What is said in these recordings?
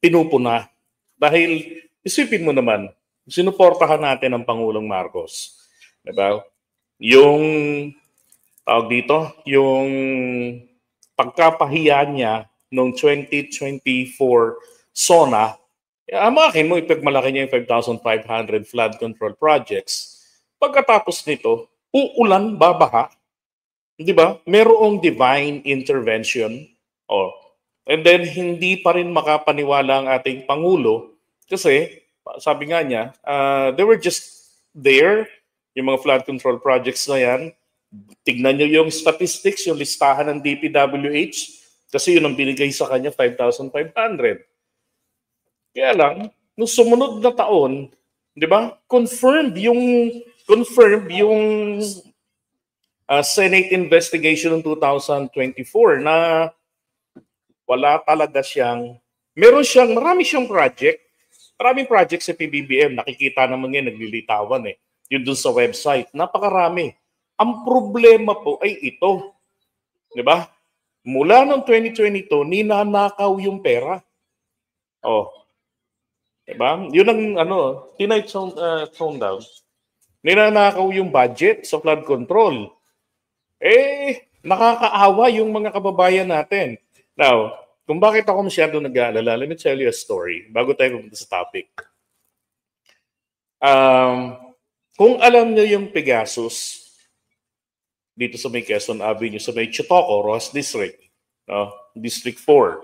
pinupuna. Dahil isipin mo naman, sinuportahan natin ang Pangulong Marcos. Diba? Yung tawag dito, yung pagkapahiya niya noong 2024 SONA, amakin mo, ipagmalaki niya yung 5,500 flood control projects. Pagkatapos nito, uulan, babaha. Di ba? Merong divine intervention. Oh. And then, hindi pa rin makapaniwala ang ating Pangulo kasi, sabi nga niya, they were just there, yung mga flood control projects na yan. Tignan nyo yung statistics, yung listahan ng DPWH, kasi yun ang binigay sa kanya, 5,500. Kaya lang, nung sumunod na taon, di ba, confirmed yung Senate investigation ng 2024 na wala talaga siyang, marami siyang project, maraming project sa PBBM, nakikita naman yan, naglilitawan eh. Yun dun sa website, napakarami. Ang problema po ay ito, di ba? Mula noong 2022, ninanakaw yung pera. Oh. Di ba? Yun ang tonight tone down. Ninanakaw yung budget sa flood control. Nakakaawa yung mga kababayan natin. Now, kung bakit ako masyado nag-aalala, let me tell you a story bago tayo pumunta sa topic. Kung alam niyo yung Pegasus, dito sa may Quezon Avenue, sa may Chitoco, Rojas District, District 4.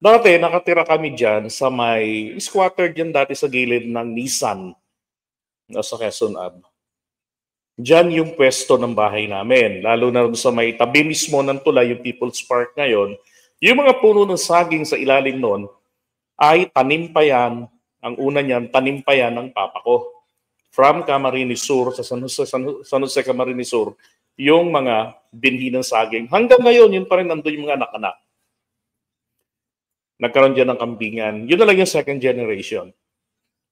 Dati, nakatira kami dyan sa may squatter dyan dati sa gilid ng Nissan sa Quezon Ave. Diyan yung pwesto ng bahay namin. Lalo na sa may tabi mismo ng tulay, yung People's Park ngayon, yung mga puno ng saging sa ilalim noon ay tanim pa yan. Ang una niyan, tanim pa yan ng papa ko. From Camarines Sur, sa San Jose Camarines Sur, yung mga binhi ng saging. Hanggang ngayon, yun pa rin nandun yung mga anak-anak. Nagkaroon dyan ng kambingan. Yun na lang yung second generation.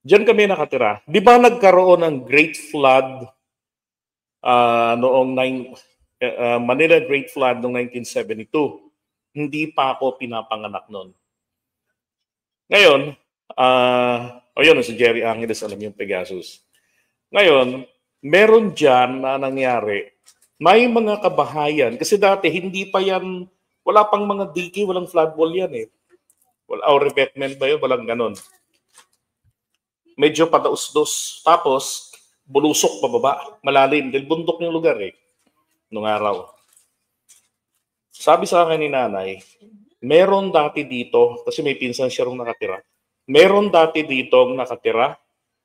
Diyan kami nakatira. Di ba nagkaroon ng Great Flood Manila Great Flood noong 1972? Hindi pa ako pinapanganak noon. Ngayon, yun, si Jerry Angeles, alam yung Pegasus. Ngayon, meron dyan na nangyari, may mga kabahayan, kasi dati hindi pa yan, wala pang mga diki, walang flood wall yan eh. Wala, revetment ba yun? Walang ganon. Medyo padaus-dos. Tapos, bulusok pababa, malalim. Dahil bundok yung lugar eh, nung araw. Sabi sa akin ni nanay, meron dati dito, kasi may pinsan siya rong nakatira, meron dati dito nakatira,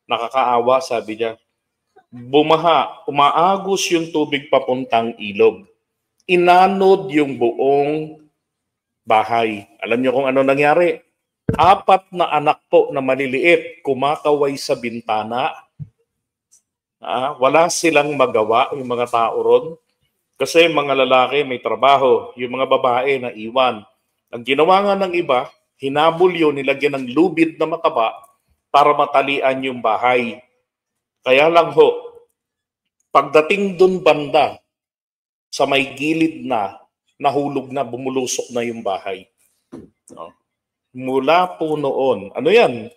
nakakaawa, sabi niya, bumaha, umaagos yung tubig papuntang ilog. Inanod yung buong bahay. Alam niyo kung ano nangyari? 4 na anak po na maliliit, kumakaway sa bintana. Wala silang magawa, yung mga tao ron. Kasi mga lalaki may trabaho, yung mga babae na iwan. Ang ginawa nga ng iba, hinabol yun, nilagyan ng lubid na mataba para matalian yung bahay. Kaya lang ho, pagdating dun banda, sa may gilid na, nahulog na, bumulusok na yung bahay. Mula po noon, ano yan?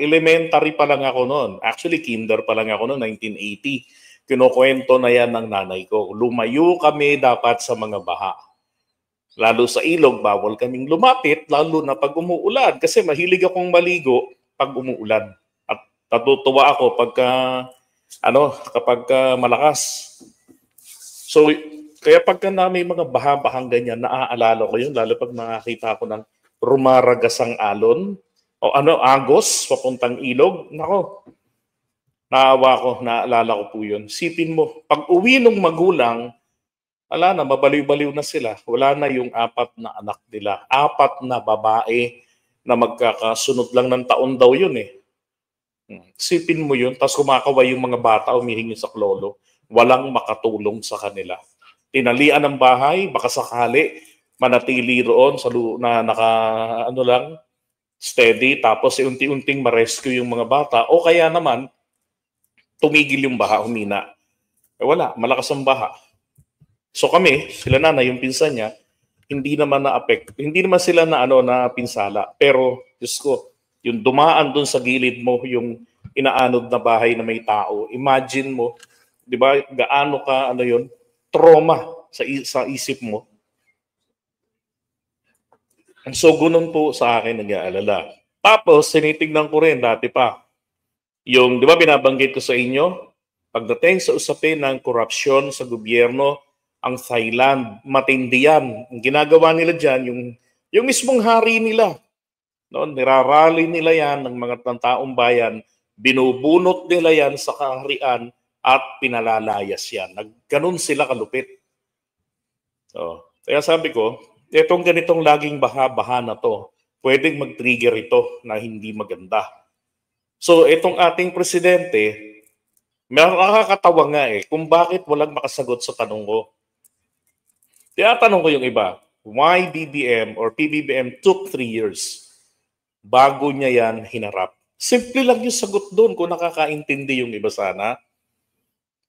Elementary pa lang ako noon. Actually, kinder pa lang ako noon, 1980. Kinukwento na yan ng nanay ko. Lumayo kami dapat sa mga baha. Lalo sa ilog, bawal kaming lumapit, lalo na pag umuulan. Kasi mahilig akong maligo pag umuulan. At natutuwa ako kapag malakas. So, kaya pagka na may mga baha-bahang ganyan, naaalala ko yun, lalo pag nakakita ko ng rumaragasang alon, o agos, papuntang ilog, nako, naawa ko, naalala ko po yun. Sipin mo, pag uwi ng magulang, ala na, mabaliw-baliw na sila. Wala na yung 4 na anak nila. 4 na babae na magkakasunod lang ng taon daw yun eh. Sipin mo yun, tapos kumakaway yung mga bata, umihingi sa klolo. Walang makatulong sa kanila. Tinalian ng bahay, baka sakali manatili roon sa steady, tapos unti-unting ma-rescue yung mga bata, o kaya naman tumigil yung baha, humina. Wala, malakas ang baha. So kami, sila nanay, yung pinsan niya, hindi naman na-affect, hindi naman sila na pinsala. Pero, Diyos ko, yung dumaan doon sa gilid mo, yung inaanod na bahay na may tao, imagine mo, di ba, gaano ka, trauma sa isip mo. So, ganun po sa akin nag-aalala. Tapos, sinitignan ko rin dati pa, yung, di ba, binabanggit ko sa inyo, pagdating sa usapin ng korupsyon sa gobyerno, ang Thailand, matindi yan. Ang ginagawa nila dyan, yung mismong hari nila, no, nirarally nila yan ng mga taong bayan, binubunot nila yan sa kaharian at pinalalayas yan. Ganun sila kalupit. So, kaya sabi ko, itong ganitong laging baha-baha na to, pwedeng mag-trigger ito na hindi maganda. So, itong ating presidente, nakakatawa nga kung bakit walang makasagot sa tanong ko. Tinatanong ko yung iba, why BBM or PBBM took 3 years bago niya yan hinarap? Simple lang yung sagot doon kung nakakaintindi yung iba sana.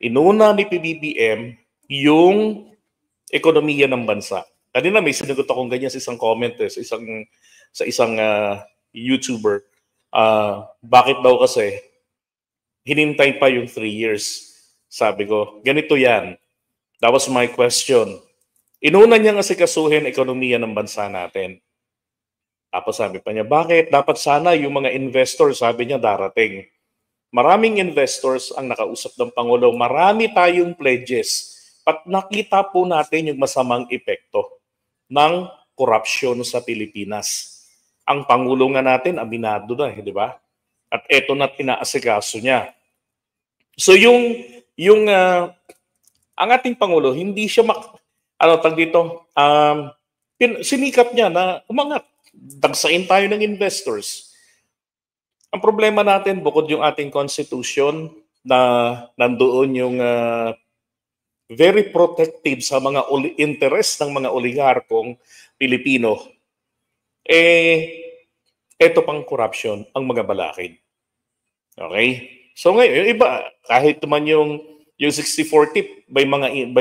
Inuna ni PBBM yung ekonomiya ng bansa. Kanina may sinagot akong ganyan sa isang comment sa isang YouTuber. Bakit daw kasi hinintay pa yung 3 years? Sabi ko, ganito yan. That was my question. Inuna niyang asikasuhin ekonomiya ng bansa natin. Tapos sabi pa niya, bakit? Dapat sana yung mga investors, sabi niya, darating. Maraming investors ang nakausap ng Pangulo. Marami tayong pledges. At nakita po natin yung masamang epekto ng korupsyon sa Pilipinas. Ang Pangulo nga natin, aminado na, di ba? At eto na pinaasikaso niya. So ang ating Pangulo, hindi siya sinikap niya na umangat. Dagsain tayo ng investors. Ang problema natin, bukod yung ating constitution na nandoon yung very protective sa mga interest ng mga oligarkong Pilipino, eto pang corruption ang mga balakid. Okay? So ngayon, yung iba, kahit naman yung 60-40, may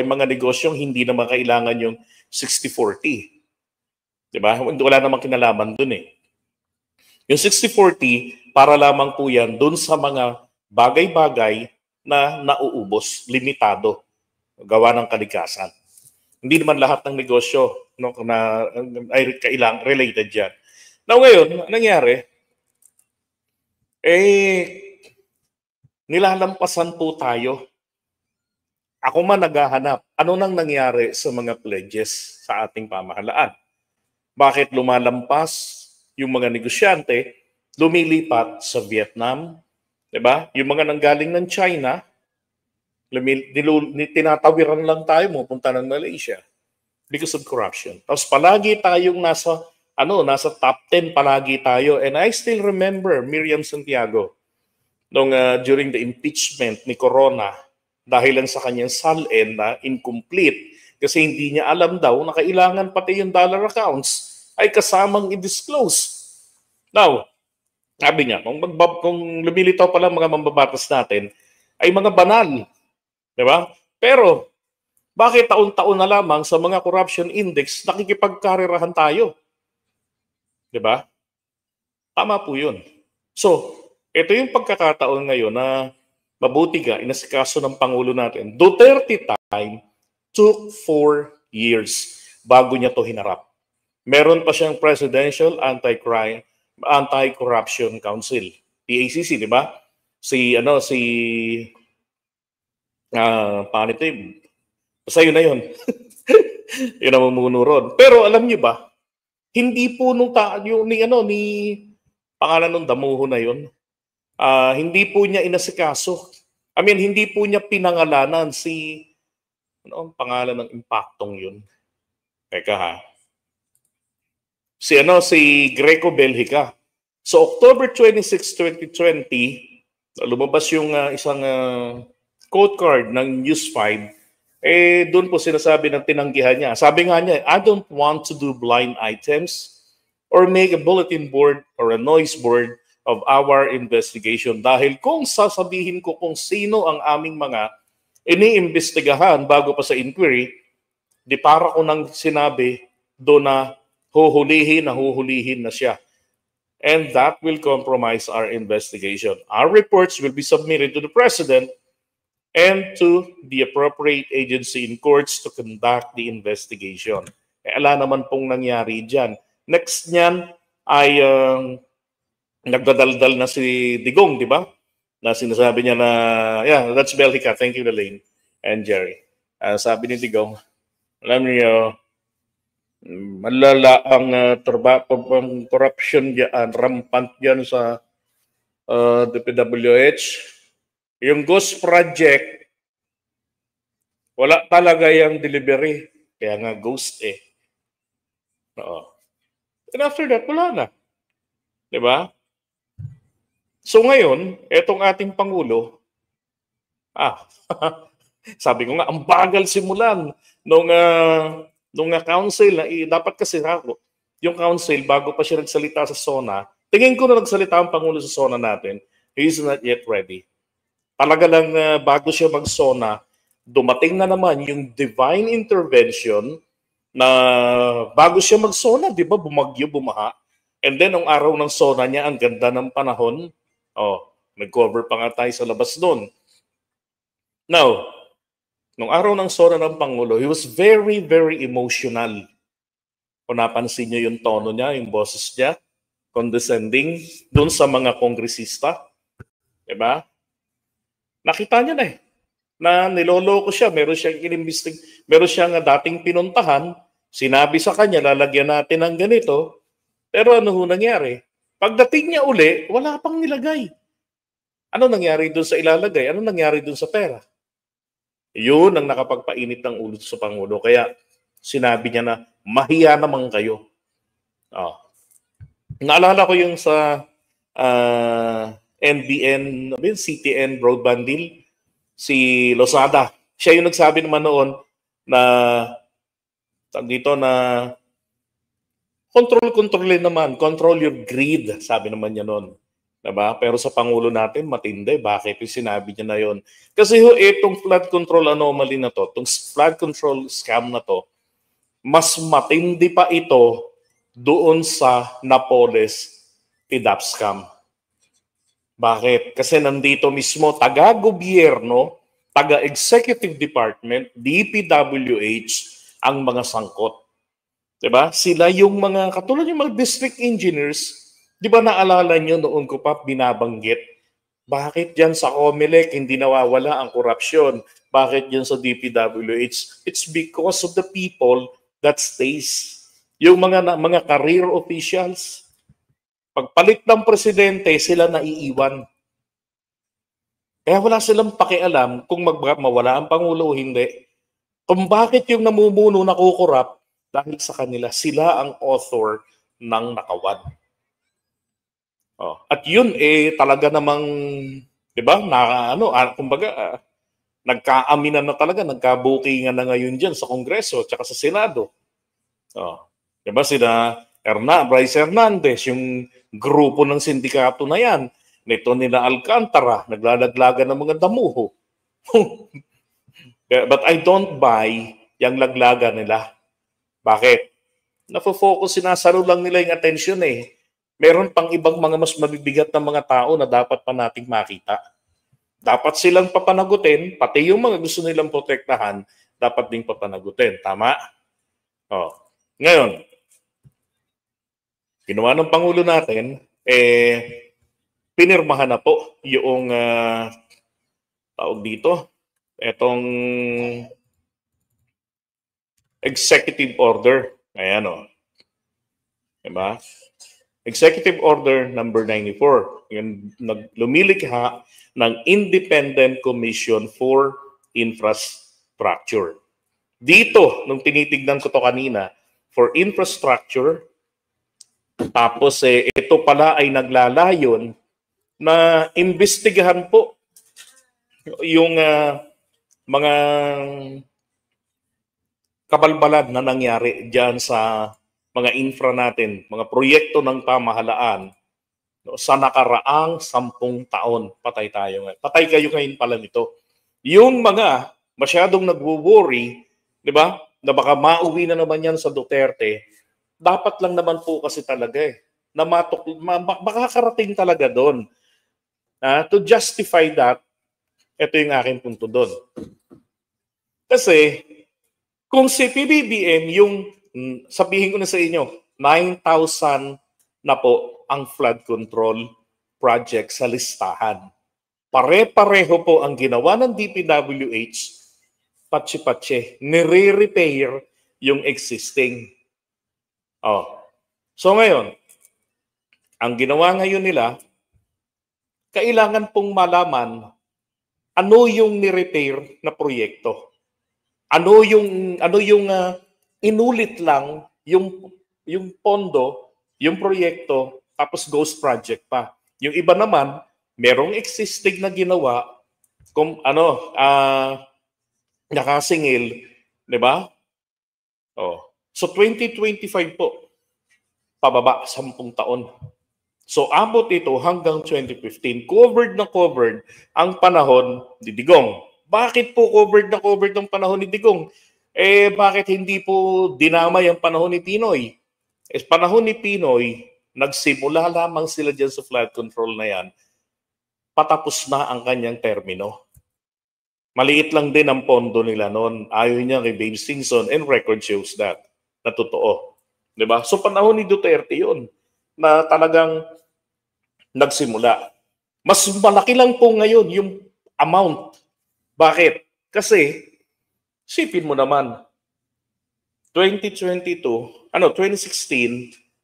mga negosyong hindi naman kailangan yung 60-40. Diba? Wala namang kinalaman dun Yung 60-40, para lamang po yan dun sa mga bagay-bagay na nauubos, limitado, gawa ng kalikasan. Hindi naman lahat ng negosyo ay kailangan related dyan. Now ngayon, nangyari, nilalampasan po tayo. Ako man naghahanap, ano nang nangyari sa mga pledges sa ating pamahalaan? Bakit lumalampas yung mga negosyante, lumilipat sa Vietnam, diba? Yung mga nanggaling ng China, tinatawiran lang tayo, pupunta ng Malaysia because of corruption. Tapos palagi tayong nasa top 10 palagi tayo. And I still remember Miriam Santiago during the impeachment ni Corona, dahil lang sa kanyang SALN na incomplete kasi hindi niya alam daw na kailangan pati yung dollar accounts ay kasamang i-disclose. Now, sabi niya, kung lumilitaw pa lang mga mambabatas natin, ay mga banal. Diba? Pero, bakit taon-taon na lamang sa mga corruption index nakikipagkarerahan tayo? Diba? Tama po yun. So, ito yung pagkakataon ngayon na mabuti ka, inasikaso ng Pangulo natin. Duterte time took 4 years bago niya to hinarap. Meron pa siyang Presidential Anti-Corruption Council, PACC, di ba? Panito yun. Basta yun na yun. Yun ang mamumuno ron. Pero alam niyo ba, hindi po ni pangalan ng damuho na yun, hindi po niya inasikaso. Hindi po niya pinangalanan ano ang pangalan ng impaktong yun? Teka ha. Si Greco Belgica. So October 26, 2020, lumabas yung isang quote card ng News 5. Doon po sinasabi ng tinanggihan niya. Sabi nga niya, I don't want to do blind items or make a bulletin board or a noise board of our investigation. Dahil kung sasabihin ko kung sino ang aming mga iniimbestigahan bago pa sa inquiry, di para ko nang sinabi, doon na nahuhulihin na siya. And that will compromise our investigation. Our reports will be submitted to the President and to the appropriate agency in courts to conduct the investigation. Ala naman pong nangyari dyan. Next niyan ay nagdadaldal na si Digong, di ba? Na sinasabi niya na, yeah, that's Belgica. Thank you, Elaine and Jerry. Sabi ni Digong, alam niyo, malala ang corruption diyan, rampant diyan sa DPWH. Yung ghost project, wala talaga yung delivery. Kaya nga ghost eh. Oo. And after that, wala na. Diba? So ngayon, etong ating Pangulo, sabi ko nga, ang bagal simulan nung council na dapat kasi ako, yung council, bago pa siya nagsalita sa SONA, tingin ko na nagsalita ang Pangulo sa SONA natin, he is not yet ready. Talaga lang bago siya mag-SONA, dumating na naman yung divine intervention na bago siya mag-SONA, di ba, bumagyo, bumaha. And then, ang araw ng SONA niya, ang ganda ng panahon. Nag-cover pa nga tayo sa labas doon. Now, nung araw ng SONA ng Pangulo, he was very, very emotional. Kung napansin niyo yung tono niya, yung boses niya, condescending doon sa mga kongresista. Diba? Nakita niya na na niloloko siya. Meron siyang dating pinuntahan, sinabi sa kanya, lalagyan natin ng ganito. Pero ano ho nangyari? Pagdating niya uli, wala pang nilagay. Ano nangyari doon sa ilalagay? Ano nangyari doon sa pera? Yun ang nakapagpainit ng ulo sa Pangulo. Kaya sinabi niya na, mahiya naman kayo. Naalala ko yung sa NBN, CTN broadband deal, si Losada. Siya yung nagsabi naman noon na control naman, control your greed, sabi naman niya noon. Diba? Pero sa Pangulo natin, matindi. Bakit yung sinabi niya na yon? Kasi itong flood control anomaly na to, itong flood control scam na to, mas matindi pa ito doon sa Napoles PDAP scam. Bakit? Kasi nandito mismo, taga-gobyerno, taga-executive department, DPWH, ang mga sangkot. Diba? Sila yung mga, katulad yung mga district engineers, di ba naalala nyo noon ko pa binabanggit, bakit dyan sa COMELEC hindi nawawala ang korupsyon? Bakit dyan sa DPWH? It's because of the people that stays. Yung mga career officials, pagpalit ng presidente, sila naiiwan. Kaya wala silang pakialam kung mawala ang Pangulo o hindi. Kung bakit yung namumuno nakukurap, dahil sa kanila, sila ang author ng nakawad. At yun talaga namang, 'di ba? Kumbaga nagkaaminan na talaga, nagkabukingan na ngayon diyan sa Kongreso at sa Senado. 'Di ba sila Bryce Hernandez, yung grupo ng sindikato na 'yan, nito nila Alcantara, naglalaglagan ng mga damuho. But I don't buy yung laglagan nila. Bakit? Nafo-focus, sinasalo lang nila yung atensyon eh. Meron pang ibang mga mas mabibigat na mga tao na dapat pa nating makita. Dapat silang papanagutin, pati yung mga gusto nilang protektahan, dapat ding papanagutin. Tama? Ngayon, ginawa ng Pangulo natin, pinirmahan na po yung tawag dito, etong executive order. Ayan diba? Executive Order number 94. Yung lumilikha ng Independent Commission for Infrastructure. Dito, nung tinitignan ko to kanina, for infrastructure, tapos ito pala ay naglalayon na imbestigahan po yung mga kabalbalan na nangyari diyan sa mga infra natin, mga proyekto ng pamahalaan sa nakaraang 10 taon. Patay tayo ngayon. Patay kayo ngayon pala nito. Yung mga masyadong nagwo-worry, di ba? na baka mauwi na naman yan sa Duterte, dapat lang naman po kasi talaga na makakarating talaga doon. To justify that, ito yung aking punto doon. Kasi kung si PBBM yung, sabihin ko na sa inyo, 9,000 na po ang flood control project sa listahan. Pare-pareho po ang ginawa ng DPWH, patsi-patsi, nire-repair yung existing. So ngayon, ang ginawa ngayon nila, kailangan pong malaman ano yung ni-repair na proyekto. Ano yung inulit lang yung pondo, yung proyekto, tapos ghost project pa. Yung iba naman, merong existing na ginawa kung nakasingil, di ba? So 2025 po, pababa 10 taon. So abot ito hanggang 2015, covered na covered ang panahon ni Digong. Bakit po covered na covered ang panahon ni Digong? Bakit hindi po dinamay ang panahon ni Pinoy? Panahon ni Pinoy, nagsimula lamang sila dyan sa flood control na yan, patapos na ang kanyang termino. Maliit lang din ang pondo nila noon. Ayaw niya kay Babe Stinson and record shows that. Na totoo. Diba? So panahon ni Duterte yun na talagang nagsimula. Mas malaki lang po ngayon yung amount. Bakit? Kasi, sipin mo naman, 2016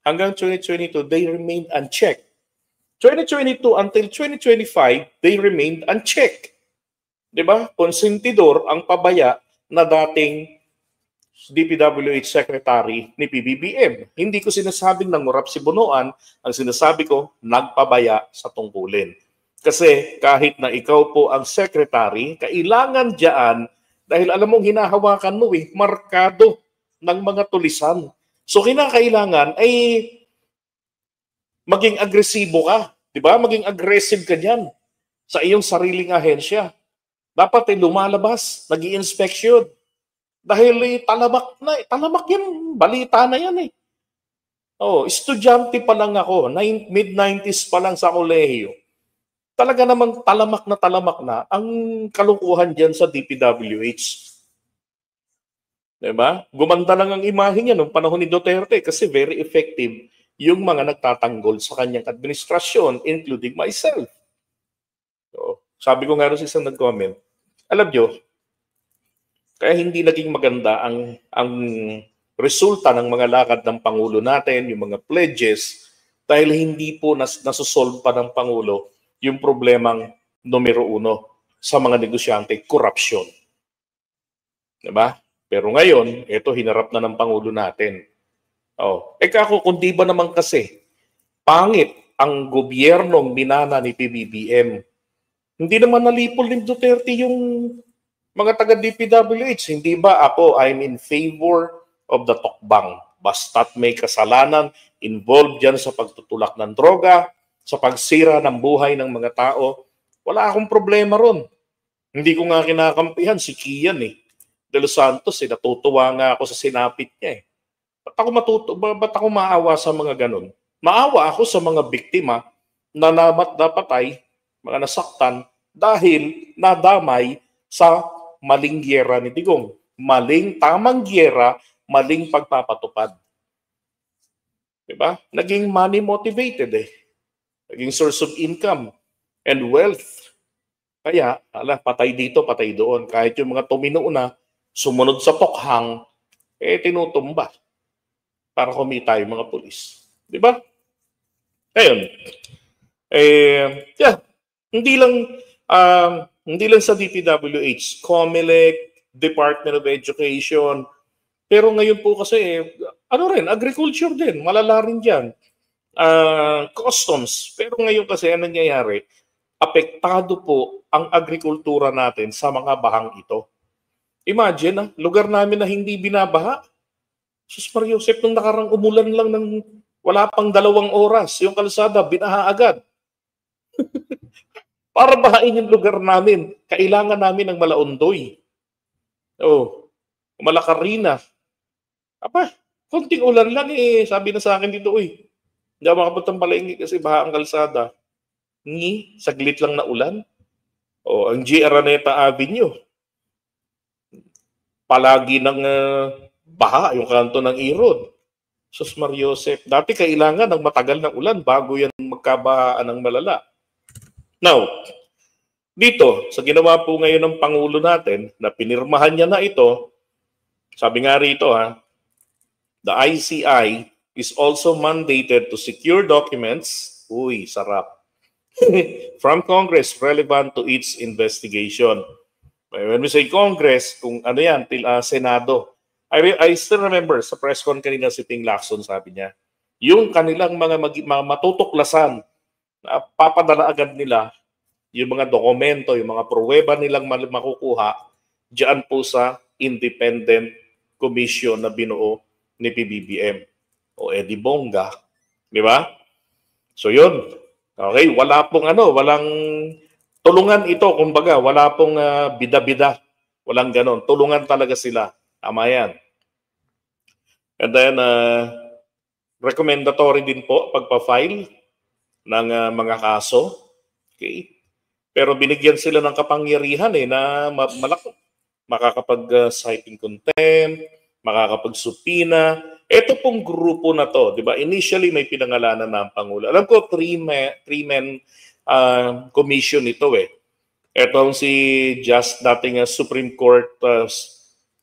hanggang 2022, they remained unchecked. 2022 until 2025, they remained unchecked. Diba? Konsentidor ang pabaya na dating DPWH Secretary ni PBBM. Hindi ko sinasabing nangurap si Bunuan, ang sinasabi ko, nagpabaya sa tungkulin. Kasi kahit na ikaw po ang secretary, kailangan dyan, dahil alam mong hinahawakan mo markado ng mga tulisan. So kinakailangan ay maging agresibo ka. Diba? Maging aggressive ka dyan sa iyong sariling ahensya. Dapat lumalabas, nag-i-inspection. Dahil talamak na, talamak yan, balita na yan estudyante pa lang ako, mid-90s pa lang sa kolehiyo. Talaga namang talamak na ang kalukuhan dyan sa DPWH. Diba? Gumanda lang ang imahe niya noong panahon ni Duterte kasi very effective yung mga nagtatanggol sa kanyang administrasyon, including myself. So, sabi ko nga rin sa isang nag-comment, alam nyo, kaya hindi naging maganda ang resulta ng mga lakad ng Pangulo natin, yung mga pledges, dahil hindi po nasusolve pa ng Pangulo yung problemang numero 1 sa mga negosyante, corruption. Diba? Pero ngayon, ito hinarap na ng Pangulo natin. Kako, kung di ba naman kasi, pangit ang gobyernong minana ni PBBM. Hindi naman nalipol ni Duterte yung mga taga-DPWH. Hindi ba ako, I'm in favor of the tukbang. Basta't may kasalanan, involved dyan sa pagtutulak ng droga, sa pagsira ng buhay ng mga tao. Wala akong problema ron. Hindi ko nga kinakampihan si Kian De Los Santos, natutuwa nga ako sa sinapit niya Ba't ako maawa sa mga ganun? Maawa ako sa mga biktima na napatay, mga nasaktan, dahil nadamay sa maling gyera ni Digong. Tamang gyera, maling pagpapatupad. Diba? Naging money motivated Naging source of income and wealth. Kaya, patay dito, patay doon. Kahit yung mga tuminuuna, sumunod sa tokhang, tinutumba para kumita yung mga pulis. Di ba? Ngayon, hindi lang sa DPWH, COMELEC, Department of Education, pero ngayon po kasi, agriculture din, malala rin dyan. Customs, pero ngayon kasi, nangyayari, apektado po ang agrikultura natin sa mga bahang ito. Imagine, lugar namin na hindi binabaha. Sus Maria Josep, nung nakarang umulan lang ng wala pang 2 oras, yung kalsada, binaha agad. Para bahain yung lugar namin, kailangan namin ng malaundoy. Malacarina. Aba, konting ulan lang eh. Sabi na sa akin dito, uy, hindi ako makapuntang palengke kasi baha ang kalsada. Saglit lang na ulan. O, ang G. Araneta Avenue, palagi ng baha yung kanto ng Irod. Sus Mariosep, dati kailangan ng matagal ng ulan bago yan magkabahaan ng malala. Now, dito, sa ginawa po ngayon ng Pangulo natin, na pinirmahan niya na ito, sabi nga rito the ICI is also mandated to secure documents, sarap, from Congress relevant to its investigation. When we say Congress, kung ano yan, Senado. I still remember sa press con kanina si Ting Lacson, sabi niya, yung kanilang mga matutuklasan, papadala agad nila yung mga dokumento, yung mga pruweba nilang makukuha diyan po sa independent commission na binuo ni PBBM o Eddie Bongga. Di ba? So yun. Okay, walang tulungan ito, kumbaga, wala pong bida-bida. Walang ganon. Tulungan talaga sila. Tama yan. And then, recommendatory din po pagpa-file ng mga kaso. Okay? Pero binigyan sila ng kapangyarihan na makakapag-citing contempt, makakapag-supina. Ito pong grupo na to, di ba? Initially may pinangalanan na ang Pangulo. Alam ko, three-men commission ito eh. Ito si dating Supreme Court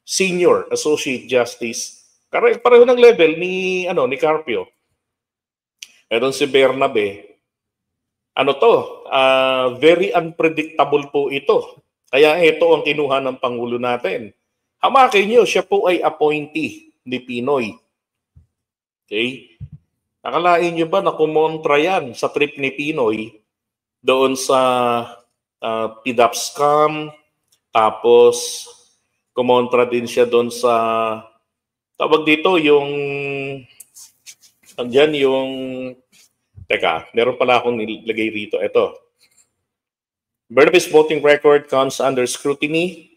Senior Associate Justice. Pareho ng level ni Carpio. Ito si Bernabe. Very unpredictable po ito. Kaya ito ang kinuha ng Pangulo natin. Hamakin nyo, siya po ay appointee ni Pinoy. Okay? Nakalain nyo ba na kumontra yan sa trip ni Pinoy doon sa PDAP scam, tapos kumontra din siya doon sa tawag dito yung teka, meron pala akong nilagay rito. Ito. Bernabe's voting record comes under scrutiny.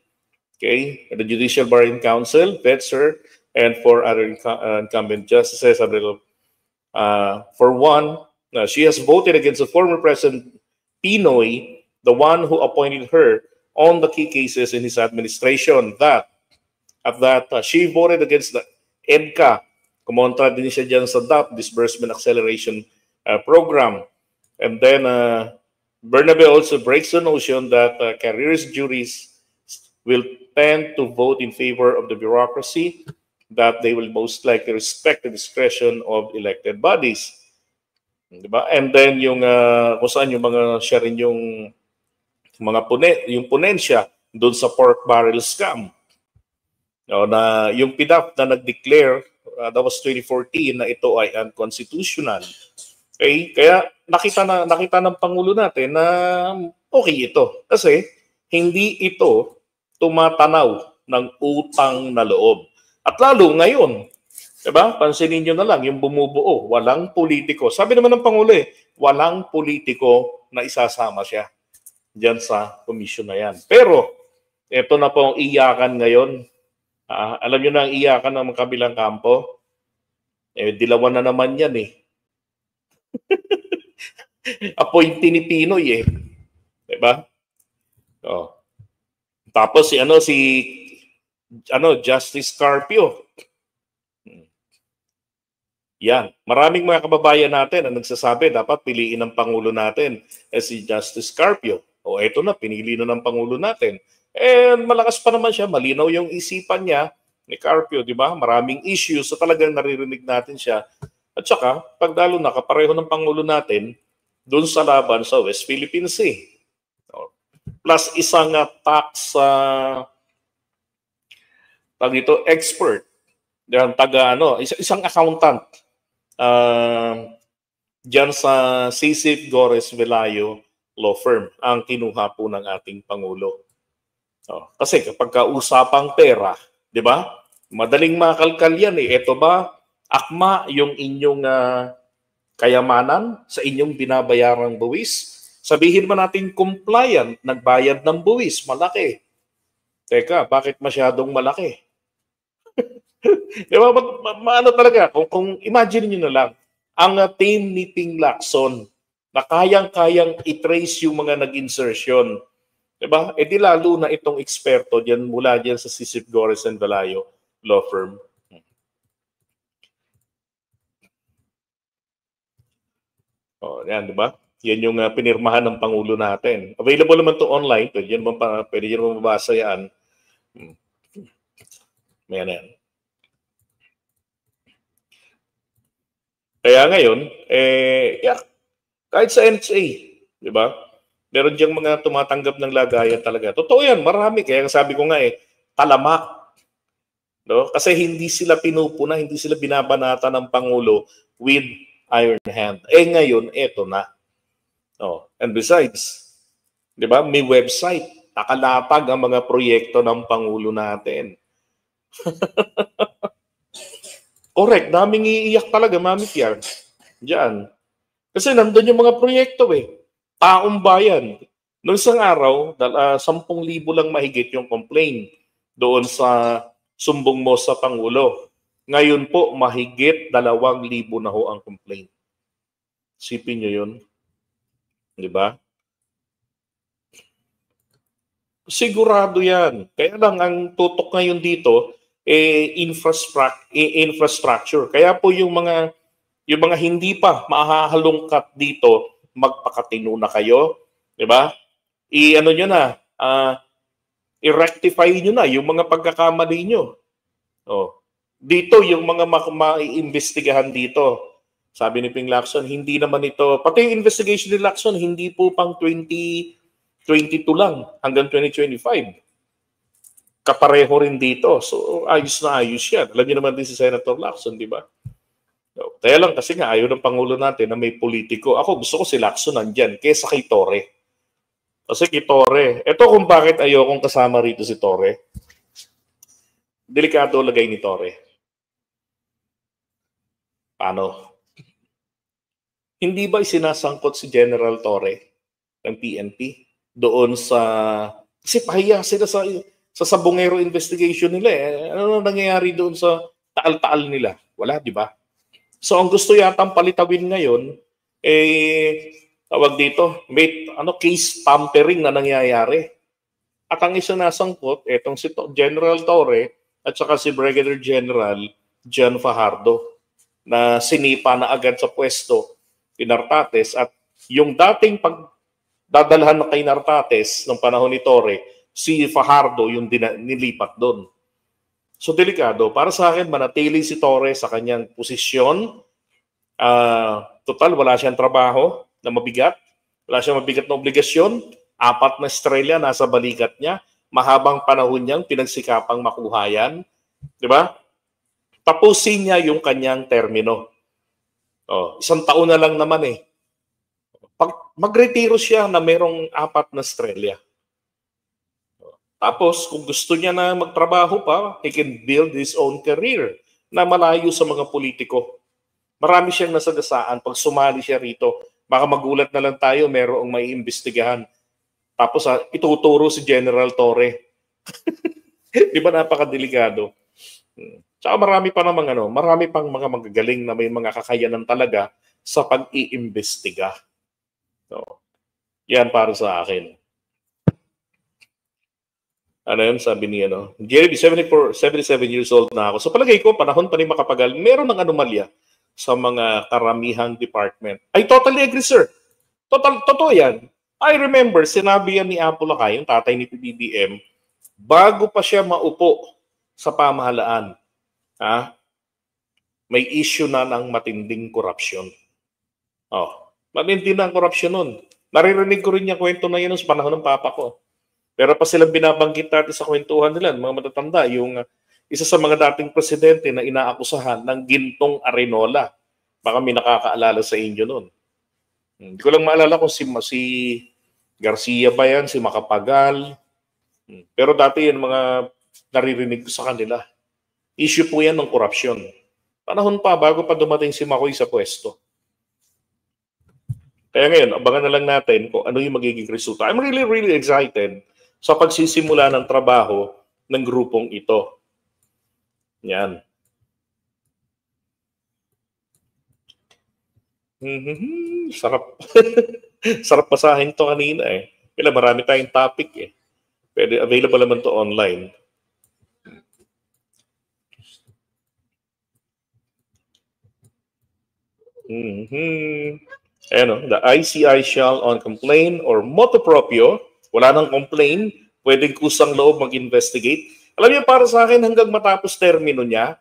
Okay, the Judicial Barring Council, Vetser, and 4 other incumbent justices. For one, she has voted against the former President Pinoy, the one who appointed her on the key cases in his administration. She voted against the EDCA. Kumontra din siya dyan sa DAP, Disbursement Acceleration Program. And then, Bernabe also breaks the notion that careers juries will tend to vote in favor of the bureaucracy, that they will most likely respect the discretion of elected bodies. Diba? And then yung kung saan yung mga siya rin yung mga ponensya doon sa pork barrel scam. Na yung PDAP na nag-declare, that was 2014, na ito ay unconstitutional. Okay? Kaya nakita ng Pangulo natin na okay ito. Kasi hindi ito tumatanaw ng utang na loob. At lalo ngayon, diba? Pansinin nyo na lang, yung bumubuo, walang politiko. Sabi naman ng Pangulo walang politiko na isasama siya dyan sa komisyon na yan. Pero, ito na po ang iyakan ngayon. Alam nyo na ang iyakan ng kabilang kampo? Dilawan na naman yan Appointee ni Pinoy Diba? Oh. Tapos si Justice Carpio. Yan. Maraming mga kababayan natin ang nagsasabi dapat piliin ng Pangulo natin si Justice Carpio. O eto na, pinili na ng Pangulo natin. Malakas pa naman siya, malinaw yung isipan niya ni Carpio, di ba? Maraming issues so talagang naririnig natin siya. At saka, pagdalo na kapareho ng Pangulo natin doon sa laban sa West Philippine Sea. Plus isang tax expert, isang accountant diyan sa Sisip Gores Velayo law firm ang kinuha po ng ating Pangulo. Kasi kapag kausapang pera, di ba? Madaling makalkal yan Ito ba, akma yung inyong kayamanan sa inyong binabayarang buwis? Sabihin man natin compliant, nagbayad ng buwis, malaki. Teka, bakit masyadong malaki? Di ba? Maano talaga, kung imagine nyo na lang, ang team ni Ping Lacson na kayang-kayang i-trace yung mga nag-insertion. Di ba? E di lalo na itong eksperto dyan mula dyan sa Sisip Gores and Dalayo law firm. Oh, yan, di ba? Yan yung pinirmahan ng Pangulo natin. Available naman to online. Pwede yan mabasa yan. Yan, yan. Kaya ngayon, yeah, kahit sa NHA, di ba? Meron diyang mga tumatanggap ng lagayan talaga. Totoo yan, marami. Kaya sabi ko nga talamak. No? Kasi hindi sila pinupuna, hindi sila binabanata ng Pangulo with iron hand. Ngayon, eto na. Oh, and besides, di ba, may website. Nakalatag ang mga proyekto ng Pangulo natin. Correct, daming iiyak talaga, Mami Piar. Diyan. Kasi nandun yung mga proyekto Taong bayan. Noong isang araw, 10,000 lang mahigit yung complaint doon sa sumbong mo sa Pangulo. Ngayon po, mahigit 2,000 na ho ang complaint. Sipin nyo yun. Di ba? Sigurado yan. Kaya lang, ang tutok ngayon dito, infrastructure. Kaya po yung mga hindi pa mahahalungkat dito, magpakatino na kayo, 'di ba? I-ano niyo na, i-rectify niyo na yung mga pagkakamali niyo. Oh. Dito yung mga maiimbestigahan dito. Sabi ni Ping Lacson, hindi naman ito, pati yung investigation ni Lacson, hindi po pang 2022 lang hanggang 2025. Kapareho rin dito. So, ayos na ayos yan. Alam niyo naman din si Senator Lacson, di ba? So, kaya lang kasi nga ayaw ng Pangulo natin na may politiko. Ako gusto ko si Lacson nandyan kesa kay Torre. Kasi kay Torre, eto kung bakit ayokong kasama rito si Torre. Delikado lagay ni Torre. Paano? Hindi ba isinasangkot si General Torre ng PNP doon sa... Kasi pahiya sila sa Sabongero investigation nila. Ano nangyayari doon sa taal-taal nila? Wala, di ba? So ang gusto yatang palitawin ngayon, tawag dito, may case tampering na nangyayari. At ang isa nasangkot, etong si General Torre at saka si Brigadier General John Fajardo na sinipa na agad sa pwesto ni Nartates at yung dating pagdadalhan na kay Nartates ng panahon ni Torre, si Fajardo yung nilipat doon. So delikado. Para sa akin, manatili si Torre sa kanyang posisyon. Total, wala siyang trabaho na mabigat. Wala siyang mabigat na obligasyon. 4 na estrella nasa balikat niya. Mahabang panahon niyang pinagsikapang makuha yan. Di ba? Tapusin niya yung kanyang termino. 1 taon na lang naman Pag magretiro siya na merong 4 na estrella. Tapos, kung gusto niya na magtrabaho pa, he can build his own career na malayo sa mga politiko. Marami siyang nasagasaan pag sumali siya rito. Baka magulat na lang tayo, merong may imbestigahan. Tapos, ituturo si General Torre. Di ba napakadelikado? Tsaka marami pa namang marami pang mga magagaling na may mga kakayanan talaga sa pag-iimbestiga. So, yan para sa akin. Ano yun, sabi ni Jerry, 77 years old na ako. So palagay ko, panahon pa ni Macapagal, meron ng anomalya sa mga karamihang department. I totally agree, sir. Totoo yan. I remember, sinabi yan ni Apo Lakay, yung tatay ni PBBM, bago pa siya maupo sa pamahalaan, may issue na ng matinding korupsyon. Matindi na ang korupsyon nun. Naririnig ko rin yung kwento na yun sa panahon ng papa ko. Pero pa silang binabanggit natin sa kwentuhan nila, mga matatanda, yung isa sa mga dating presidente na inaakusahan ng Gintong Arenola. Baka may nakakaalala sa inyo nun. Hindi ko lang maalala kung si Garcia ba yan, si Macapagal. Pero dati yan mga naririnig ko sa kanila. Issue po yan ng korupsyon. Panahon pa, bago pa dumating si Makoy sa pwesto. Kaya ngayon, abangan na lang natin kung ano yung magiging resulta. I'm really, really excited sa pagsisimula ng trabaho ng grupong ito. Yan. Sarap. Sarap basahin to kanina eh. Kaya marami tayong topic eh. Pwede, available naman to online. Ayan, the ICI shall on complaint or motu proprio, wala nang complaint, pwedeng kusang loob mag-investigate. Alam niyo, para sa akin, hanggang matapos termino niya,